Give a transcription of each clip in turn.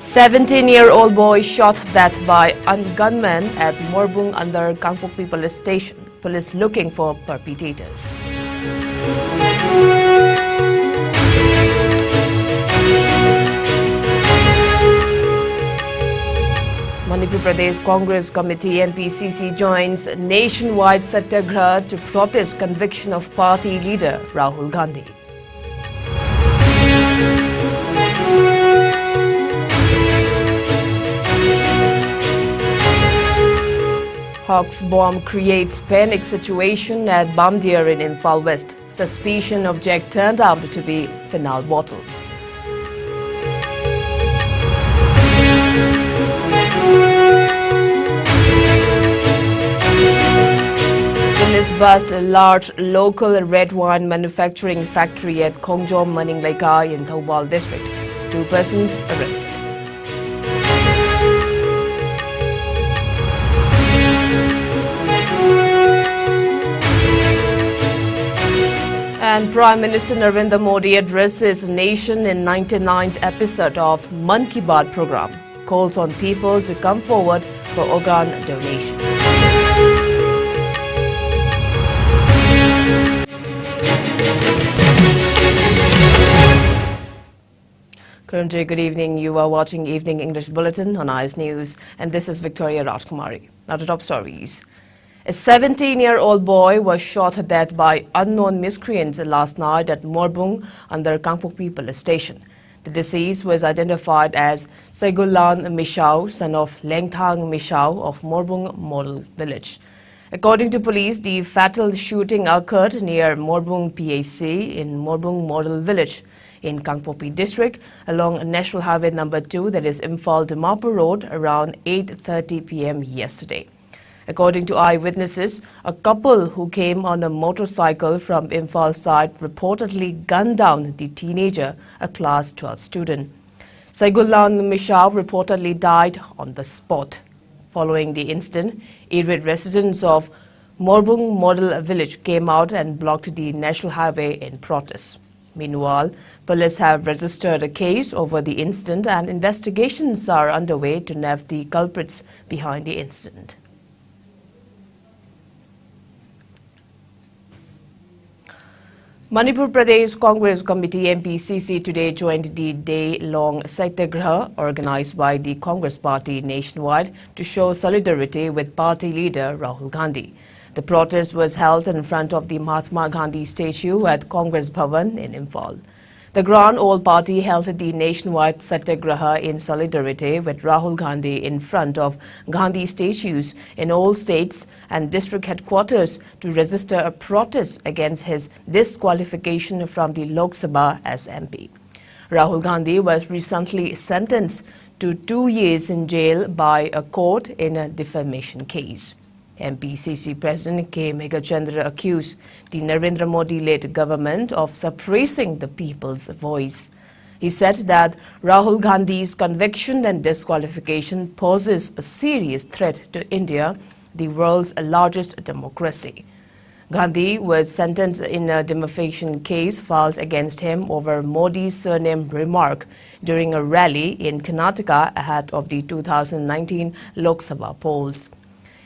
17-year-old boy shot death by gunmen at Morbung under Kangpokpi police station. Police looking for perpetrators. Manipur Pradesh Congress Committee MPCC joins nationwide satyagraha to protest conviction of party leader Rahul Gandhi. Hawks bomb creates panic situation at Bamdir in Imphal West. Suspicion object turned out to be phenol bottle. Police bust a large local red wine manufacturing factory at Khongjom Maninglaikai in Thoubal district. 2 persons arrested. And Prime Minister Narendra Modi addresses nation in 99th episode of Mann Ki Baat program. Calls on people to come forward for organ donation. Currently, good evening. You are watching Evening English Bulletin on IS News, and this is Victoria RAJKUMARI. Now to top stories. A 17-year-old boy was shot to death by unknown miscreants last night at Morbung under Kangpokpi police station. The deceased was identified as Saigulan Mishau, son of Lengthang Mishau of Morbung Model Village. According to police, the fatal shooting occurred near Morbung PAC in Morbung Model Village in Kangpokpi district along National Highway number 2, that is Imphal Dimapur Road, around 8:30 p.m. yesterday. According to eyewitnesses, a couple who came on a motorcycle from Imphal side reportedly gunned down the teenager, a class 12 student. Saigulan Mishau reportedly died on the spot. Following the incident, irate residents of Morbung Model Village came out and blocked the national highway in protest. Meanwhile, police have registered a case over the incident and investigations are underway to nab the culprits behind the incident. Manipur Pradesh Congress Committee MPCC today joined the day-long satyagraha organized by the Congress Party nationwide to show solidarity with party leader Rahul Gandhi. The protest was held in front of the Mahatma Gandhi statue at Congress Bhavan in Imphal. The Grand Old Party held the nationwide satyagraha in solidarity with Rahul Gandhi in front of Gandhi statues in all states and district headquarters to register a protest against his disqualification from the Lok Sabha as MP. Rahul Gandhi was recently sentenced to 2 years in jail by a court in a defamation case. MPCC President K. Megachandra accused the Narendra Modi-led government of suppressing the people's voice. He said that Rahul Gandhi's conviction and disqualification poses a serious threat to India, the world's largest democracy. Gandhi was sentenced in a defamation case filed against him over Modi's surname remark during a rally in Karnataka ahead of the 2019 Lok Sabha polls.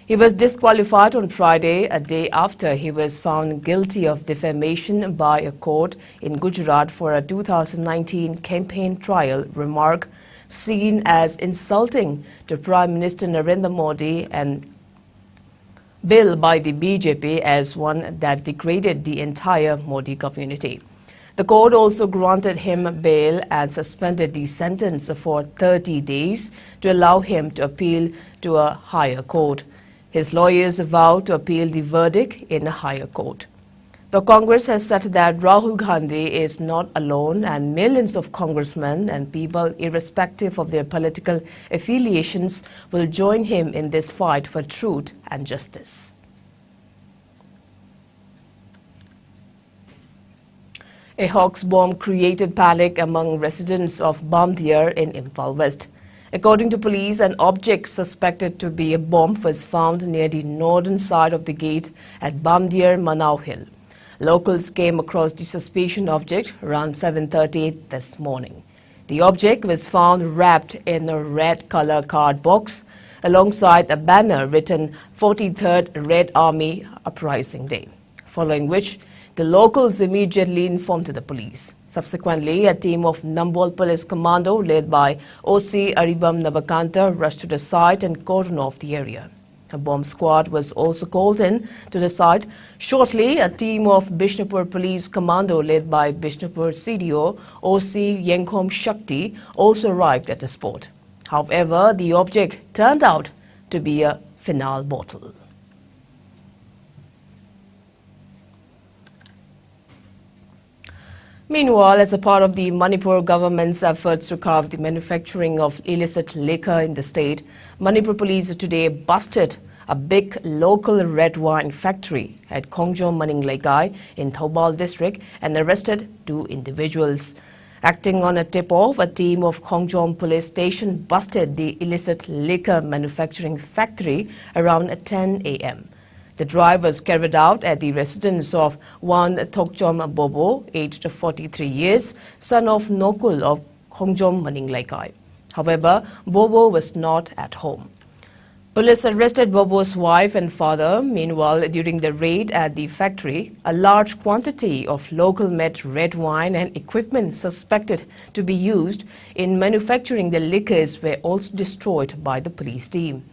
He was disqualified on Friday, a day after he was found guilty of defamation by a court in Gujarat for a 2019 campaign trial remark seen as insulting to Prime Minister Narendra Modi and bill by the BJP as one that degraded the entire Modi community. The court also granted him bail and suspended the sentence for 30 days to allow him to appeal to a higher court. His lawyers vowed to appeal the verdict in a higher court. The Congress has said that Rahul Gandhi is not alone and millions of congressmen and people, irrespective of their political affiliations, will join him in this fight for truth and justice. A Hawks bomb created panic among residents of Bamdir in Imphal West. According to police, an object suspected to be a bomb was found near the northern side of the gate at Bamdir Manau Hill. Locals came across the suspicious object around 7:30 this morning. The object was found wrapped in a red color card box alongside a banner written 43rd Red Army Uprising Day, following which the locals immediately informed the police. Subsequently, a team of Nambol Police Commando led by OC Aribam Nabakanta rushed to the site and cordoned off the area. A bomb squad was also called in to the site. Shortly, a team of Bishnupur Police Commando led by Bishnupur CDO OC Yenkhom Shakti also arrived at the spot. However, the object turned out to be a phenol bottle. Meanwhile, as a part of the Manipur government's efforts to curb the manufacturing of illicit liquor in the state, Manipur police today busted a big local red wine factory at Khongjom Maninglekai in Thoubal district and arrested 2 individuals. Acting on a tip-off, a team of Khongjom police station busted the illicit liquor manufacturing factory around 10 a.m. The drive was carried out at the residence of one Thokchom Bobo, aged 43 years, son of Nokul of Khongjom Maninglekai. However, Bobo was not at home. Police arrested Bobo's wife and father. Meanwhile, during the raid at the factory, a large quantity of local-made red wine and equipment suspected to be used in manufacturing the liquors were also destroyed by the police team.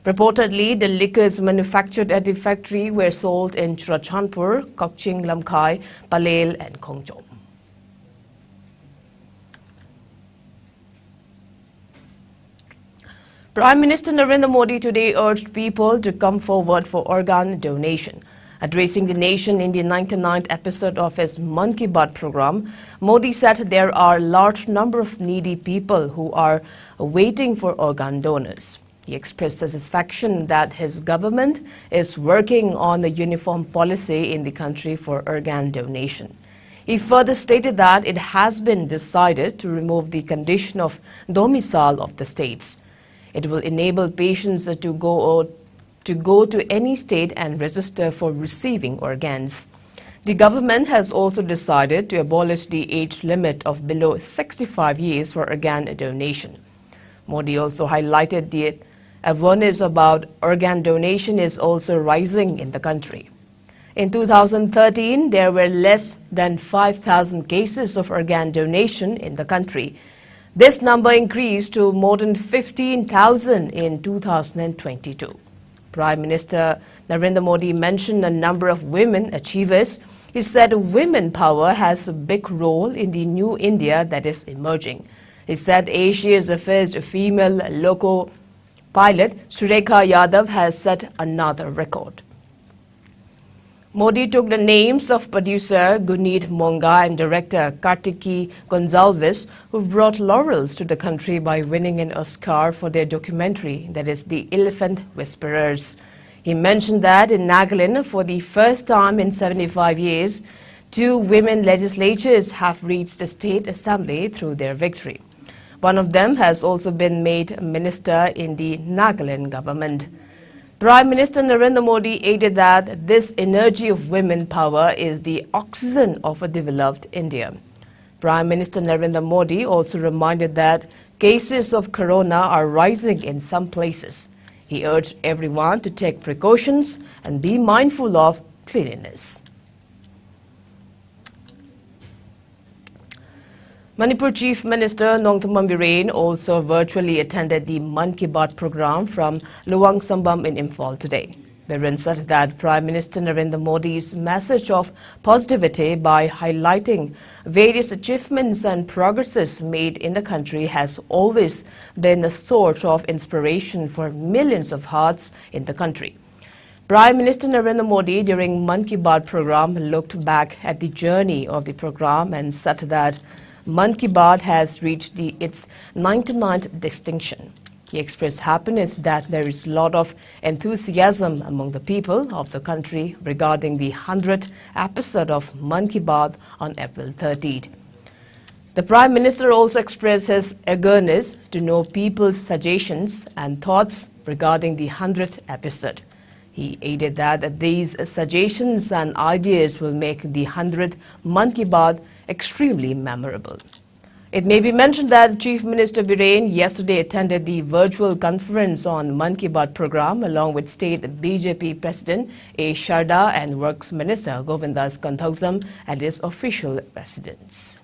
Reportedly, the liquors manufactured at the factory were sold in Churachandpur, Kokching, Lamkai, Palel and Khongjom. Prime Minister Narendra Modi today urged people to come forward for organ donation. Addressing the nation in the 99th episode of his Mann Ki Baat program, Modi said there are a large number of needy people who are waiting for organ donors. He expressed satisfaction that his government is working on a uniform policy in the country for organ donation. He further stated that it has been decided to remove the condition of domicile of the states. It will enable patients to go to any state and register for receiving organs. The government has also decided to abolish the age limit of below 65 years for organ donation. Modi also highlighted the awareness about organ donation is also rising in the country. In 2013, there were less than 5,000 cases of organ donation in the country. This number increased to more than 15,000 in 2022. Prime Minister Narendra Modi mentioned a number of women achievers. He said women power has a big role in the new India that is emerging. He said Asia's first female loco pilot, Surekha Yadav, has set another record. Modi took the names of producer Guneet Monga and director Kartiki Gonzalez, who brought laurels to the country by winning an Oscar for their documentary, that is The Elephant Whisperers. He mentioned that in Nagaland, for the first time in 75 years, 2 women legislators have reached the state assembly through their victory. One of them has also been made minister in the Nagaland government. Prime Minister Narendra Modi added that this energy of women power is the oxygen of a developed India. Prime Minister Narendra Modi also reminded that cases of corona are rising in some places. He urged everyone to take precautions and be mindful of cleanliness. Manipur Chief Minister Nongthammam Biren also virtually attended the Mann Ki Baat program from Luang Sambam in Imphal today. Biren said that Prime Minister Narendra Modi's message of positivity by highlighting various achievements and progresses made in the country has always been a source of inspiration for millions of hearts in the country. Prime Minister Narendra Modi during Mann Ki Baat program looked back at the journey of the program and said that Mann Ki Baat has reached its 99th distinction. He expressed happiness that there is a lot of enthusiasm among the people of the country regarding the 100th episode of Mann Ki Baat on April 30th. The Prime Minister also expressed his eagerness to know people's suggestions and thoughts regarding the 100th episode. He added that these suggestions and ideas will make the 100th Mann Ki Baat extremely memorable. It may be mentioned that Chief Minister Biren yesterday attended the virtual conference on Man Ki Baat program along with State BJP President A. Sharda and Works Minister Govindas Kanthausam at his official residence.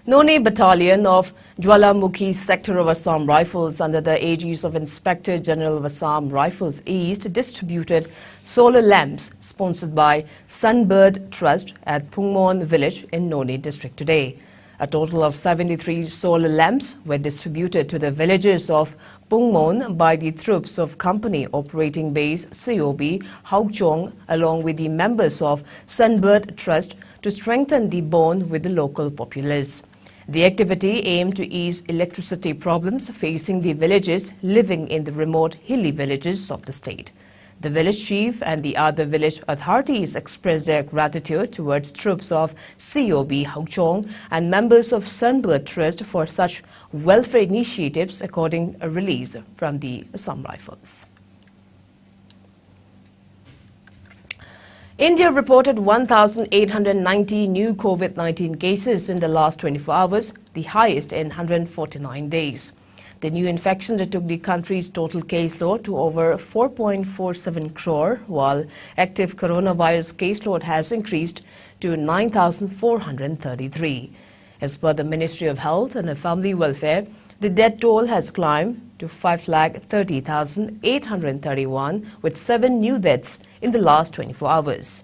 Noni Battalion of Jwalamukhi Sector of Assam Rifles under the aegis of Inspector General of Assam Rifles East distributed solar lamps sponsored by Sunbird Trust at Pungmon village in Noni district today. A total of 73 solar lamps were distributed to the villages of Pungmon by the troops of Company Operating Base COB Haukchong along with the members of Sunbird Trust to strengthen the bond with the local populace. The activity aimed to ease electricity problems facing the villages living in the remote hilly villages of the state. The village chief and the other village authorities expressed their gratitude towards troops of COB Haukchong and members of Sunbird Trust for such welfare initiatives, according to a release from the Assam Rifles. India reported 1,890 new COVID-19 cases in the last 24 hours, the highest in 149 days. The new infections took the country's total caseload to over 4.47 crore, while active coronavirus caseload has increased to 9,433. As per the Ministry of Health and Family Welfare, the death toll has climbed to 5,30,831 with 7 new deaths in the last 24 hours.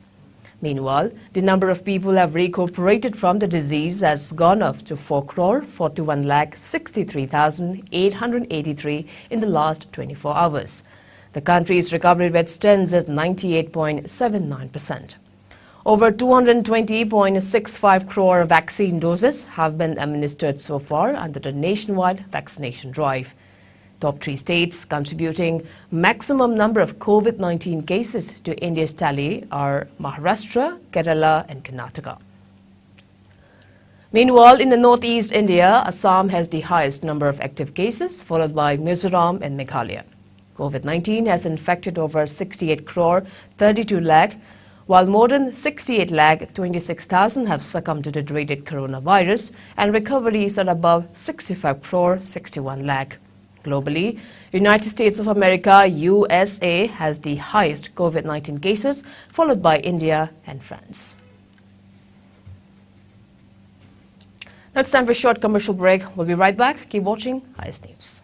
Meanwhile, the number of people who have recuperated from the disease has gone up to 4,41,63,883 in the last 24 hours. The country's recovery rate stands at 98.79%. Over 220.65 crore vaccine doses have been administered so far under the nationwide vaccination drive. Top 3 states contributing maximum number of COVID-19 cases to India's tally are Maharashtra, Kerala and Karnataka. Meanwhile, in the northeast India, Assam has the highest number of active cases, followed by Mizoram and Meghalaya. COVID-19 has infected over 68 crore 32 lakh, while more than 68 lakh 26,000 have succumbed to the dreaded coronavirus, and recoveries are above 65 crore 61 lakh. Globally, United States of America, USA, has the highest COVID-19 cases, followed by India and France. Now it's time for a short commercial break. We'll be right back. Keep watching IS News.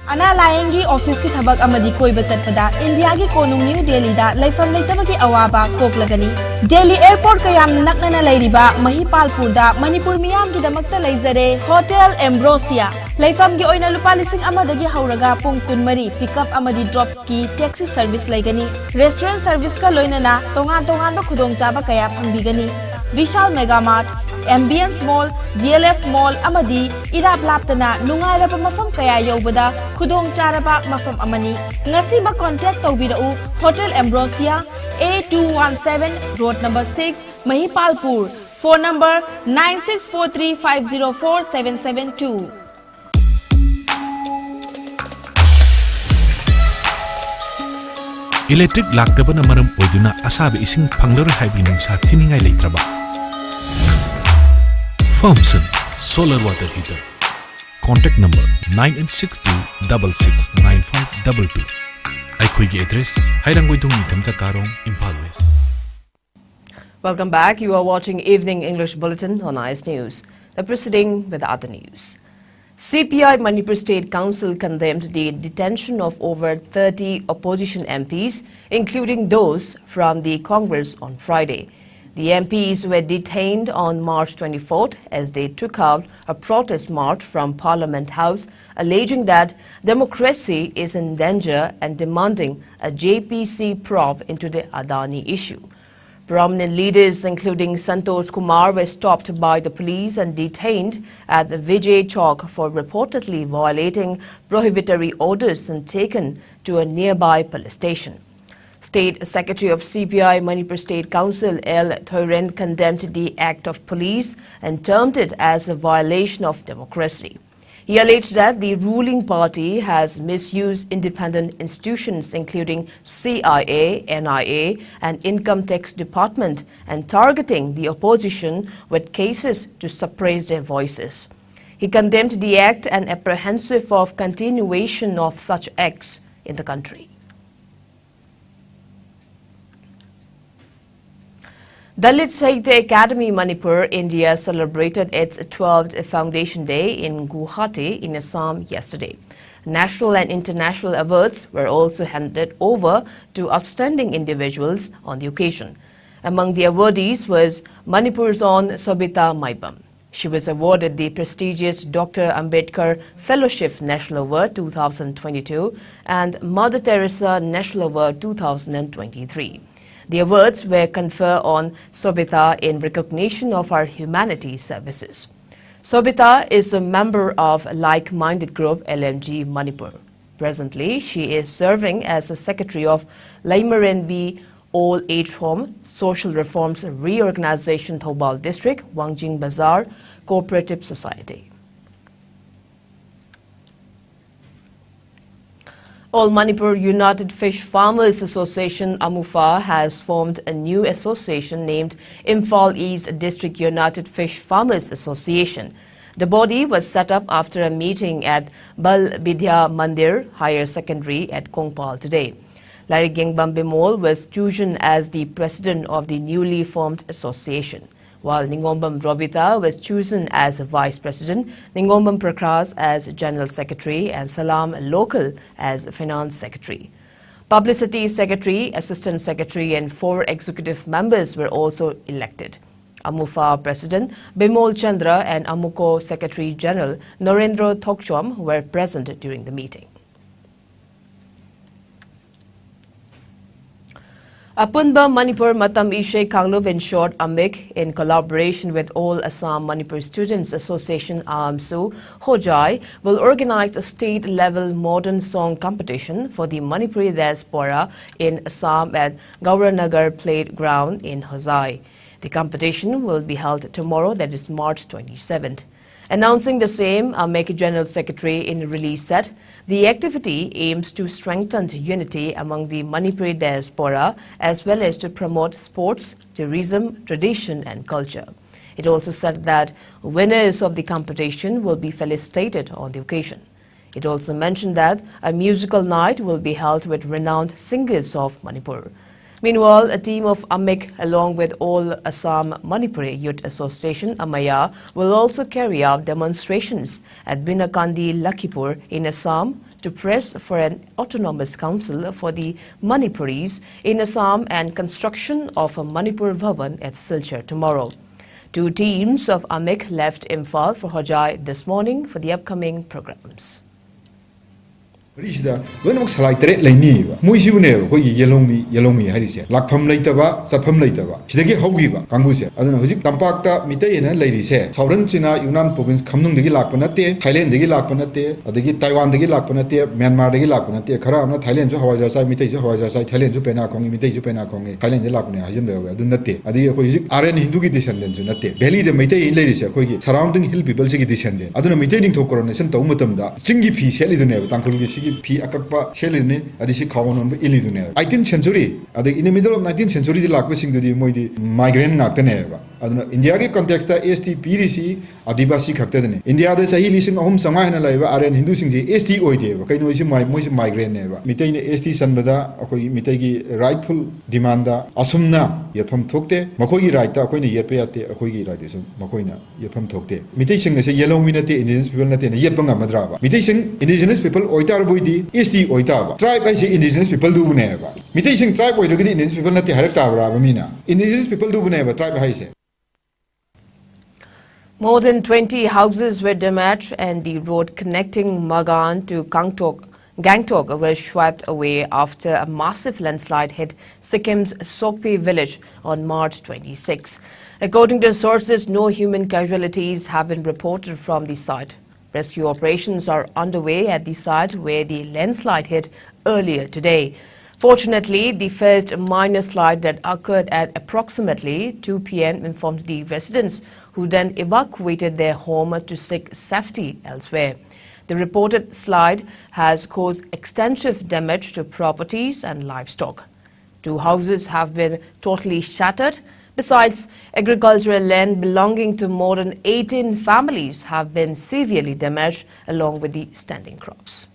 Ana layengi office ki thabak amadi koi bachat pada India ki konung New Delhi da laifam leitaba ki awaba koklagani Delhi airport kayam naknana lairiba Mahipalpur da Manipur miyam ki damakta laizare Hotel Ambrosia laifam gi oina lupa lising amadagi hauraga pung kunmari pickup amadi drop ki taxi service laigani restaurant service ka loinana tongan ba khudong chaba kaya phangbigani Vishal Mega Mart Ambience Mall, DLF Mall amadi irap laptana nungairaba mafam kaya yobada khudong charaba mafam amani ngasi ma contact tawbirau Hotel Ambrosia A217 Road number 6 Mahipalpur phone number 9643504772 Electric laktabana maram oiduna asabe ising phanglar haibinung sa thiningai leitraba Firmson Solar Water Heater. Contact number 9862669522. Aikhoigi address Hairanggoidung Nitamja Karong, Imphal West. Welcome back. You are watching Evening English Bulletin on IS News. Now proceeding with other news. CPI Manipur State Council condemned the detention of over 30 opposition MPs, including those from the Congress on Friday. The MPs were detained on March 24th as they took out a protest march from Parliament House, alleging that democracy is in danger and demanding a JPC probe into the Adani issue. Prominent leaders, including Santosh Kumar, were stopped by the police and detained at the Vijay Chowk for reportedly violating prohibitory orders and taken to a nearby police station. State Secretary of CPI Manipur State Council L. Thoiren condemned the act of police and termed it as a violation of democracy. He alleged that the ruling party has misused independent institutions including CIA, NIA and Income Tax Department and targeting the opposition with cases to suppress their voices. He condemned the act and apprehensive of continuation of such acts in the country. Dalit Sahitya Academy Manipur, India celebrated its 12th Foundation Day in Guwahati in Assam yesterday. National and international awards were also handed over to outstanding individuals on the occasion. Among the awardees was Manipur's own Sobita Maibam. She was awarded the prestigious Dr. Ambedkar Fellowship National Award 2022 and Mother Teresa National Award 2023. The awards were conferred on Sobita in recognition of her humanity services. Sobita is a member of like-minded group LMG Manipur. Presently, she is serving as a secretary of Laimaran B Old Age Home Social Reforms Reorganization Thobal District, Wangjing Bazar Cooperative Society. All Manipur United Fish Farmers Association AMUFA has formed a new association named Imphal East District United Fish Farmers Association. The body was set up after a meeting at Bal Bidya Mandir Higher Secondary at Kongpal today. Larry Gengbam Bimol was chosen as the president of the newly formed association, while Ningombam Robita was chosen as vice president, Ningombam Prakras as general secretary, and Salam Local as finance secretary. Publicity secretary, assistant secretary, and 4 executive members were also elected. AMUFA president Bimol Chandra and AMUCO secretary general Narendra Thokchom were present during the meeting. Apunba Manipur Matam Ishe Kanglub in short AMIC in collaboration with all Assam Manipur Students Association AMSU Hojai will organize a state-level modern song competition for the Manipuri diaspora in Assam at Gauranagar Playground in Hojai. The competition will be held tomorrow, that is March 27th. Announcing the same, AMIC General Secretary in a release said, the activity aims to strengthen unity among the Manipuri diaspora as well as to promote sports, tourism, tradition and culture. It also said that winners of the competition will be felicitated on the occasion. It also mentioned that a musical night will be held with renowned singers of Manipur. Meanwhile, a team of AMIC along with all Assam Manipuri Youth Association Amaya will also carry out demonstrations at Binakandi Lakhipur in Assam to press for an autonomous council for the Manipuris in Assam and construction of a Manipur Bhavan at Silchar tomorrow. 2 teams of AMIC left Imphal for Hojai this morning for the upcoming programs. Risida, when I was like Lani, Muisune, Yellomi, Harris, Lakpam Latava, Sapam Latava. She take Hogiva, Kangusia. I don't know, Tampakta, Mitayan, ladies say, Southern China, Yunan province, Kamung de Gilapanate, Thailand de Gilapanate, or the Taiwan de Gilapanate, Myanmar de Gilapanate, Karama, Thailand, Hawaii, Mitation, Hawaii, Thailand, Jupenakong, Imitation Penakong, Thailand de Lapana, Hajimba, do not take. Adia Aran Hindu descendants, do not take. Belly the Mitai ladies, surrounding hill people, Sigi descendant. I don't know, Mitating to coronation, Tomutamda, Chingi P. Shell is never, Uncle P. Akakpa Shelline, Adisi Kawan Ilizune. 18th century, in the middle of 19th century, the Lakwishing to the Moidi migrant Nataneva. India context ST PDC, Adibasi Kaktan. India, the Sahilising home Samana Lava are inducing the ST Oide, Kainoisi migrant never. Mitain ST Sanbada, Mitagi rightful demanda, Asumna, Yapam Tokte, Makogi Raita, Koini Yepeate, Akogi Radis, Makoina, Yapam Tokte. Mitation is a yellow minute indigenous people not in Yapanga Madrava. Mitation indigenous people Oitar Buidi. Isti Oitava. Tribe I say indigenous people do never. Mitation tribe or indigenous people not the Harakta Mina. Indigenous people do never. Tribe I say. More than 20 houses were damaged and the road connecting Magan to Gangtok was swept away after a massive landslide hit Sikkim's Sokpi village on March 26. According to sources, no human casualties have been reported from the site. Rescue operations are underway at the site where the landslide hit earlier today. Fortunately, the first minor slide that occurred at approximately 2 p.m. informed the residents, who then evacuated their home to seek safety elsewhere. The reported slide has caused extensive damage to properties and livestock. 2 houses have been totally shattered. Besides, agricultural land belonging to more than 18 families have been severely damaged, along with the standing crops.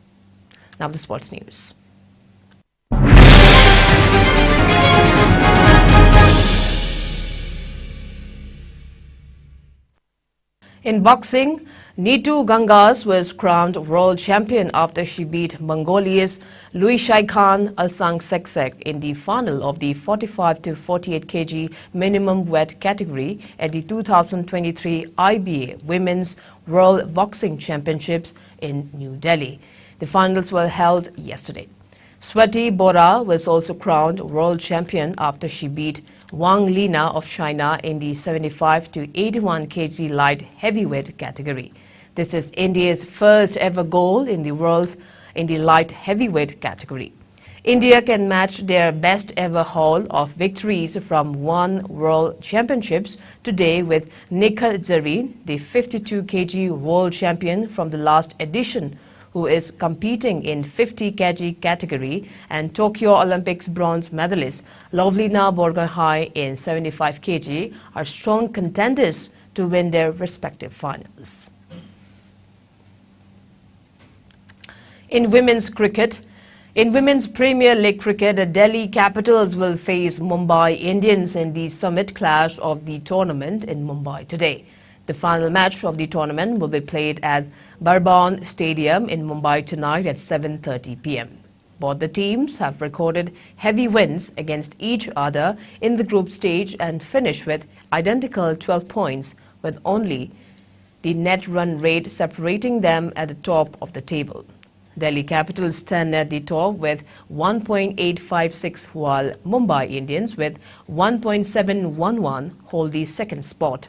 Now the sports news. In boxing, Neetu Gangas was crowned world champion after she beat Mongolia's Luishai Khan Alsang Seksek in the final of the 45 to 48 kg minimum weight category at the 2023 IBA Women's World Boxing Championships in New Delhi. The finals were held yesterday. Swati Bora was also crowned world champion after she beat Wang Lina of China in the 75 to 81 kg light heavyweight category. This is India's first ever gold in the light heavyweight category. India can match their best ever haul of victories from one World Championships today with Nikhil Zareen, the 52 kg world champion from the last edition, who is competing in 50 kg category, and Tokyo Olympics bronze medalist Lovlina Borgohain in 75 kg are strong contenders to win their respective finals. In women's cricket, in Women's Premier League cricket, the Delhi Capitals will face Mumbai Indians in the summit clash of the tournament in Mumbai today. The final match of the tournament will be played at Barbon Stadium in Mumbai tonight at 7:30 p.m. Both the teams have recorded heavy wins against each other in the group stage and finished with identical 12 points, with only the net run rate separating them at the top of the table. Delhi Capitals stand at the top with 1.856, while Mumbai Indians with 1.711 hold the second spot.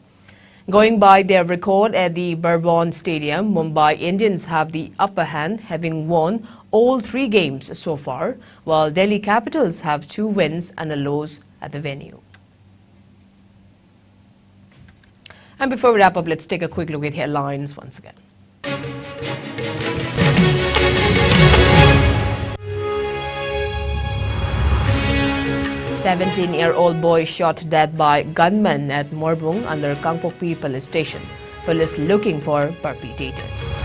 Going by their record at the Barbon Stadium, Mumbai Indians have the upper hand, having won all 3 games so far, while Delhi Capitals have 2 wins and a loss at the venue. And before we wrap up, let's take a quick look at headlines once again. 17-year-old boy shot dead by gunmen at Morbung under Kangpokpi police station. Police looking for perpetrators.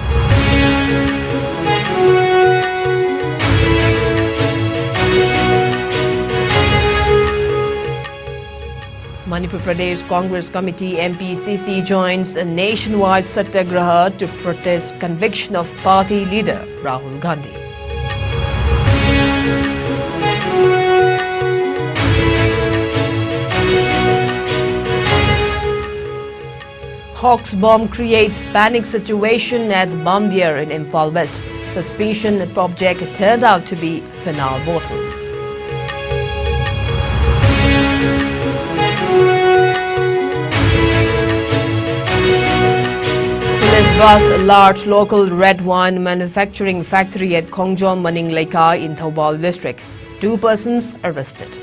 Manipur Pradesh Congress Committee MPCC joins a nationwide satyagraha to protest conviction of party leader Rahul Gandhi. Hawks bomb creates panic situation at Bamdiar in Imphal West. Suspicion object turned out to be phenol bottle. Police bust a large local red wine manufacturing factory at Khongjom Maninglaikai in Thoubal district. 2 persons arrested.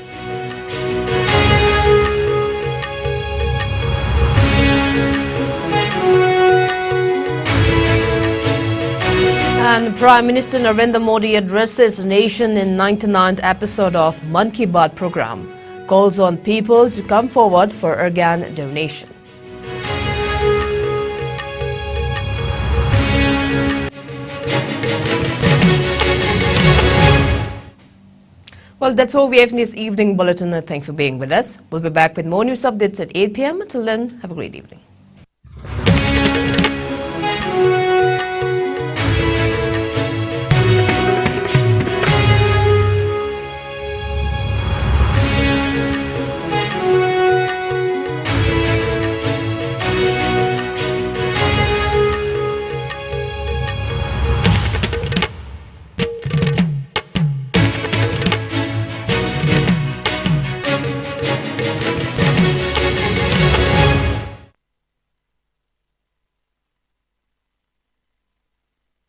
And Prime Minister Narendra Modi addresses the nation in 99th episode of Man Ki Baat program. Calls on people to come forward for organ donation. Well, that's all we have in this evening bulletin. Thanks for being with us. We'll be back with more news updates at 8 p.m. Until then, have a great evening.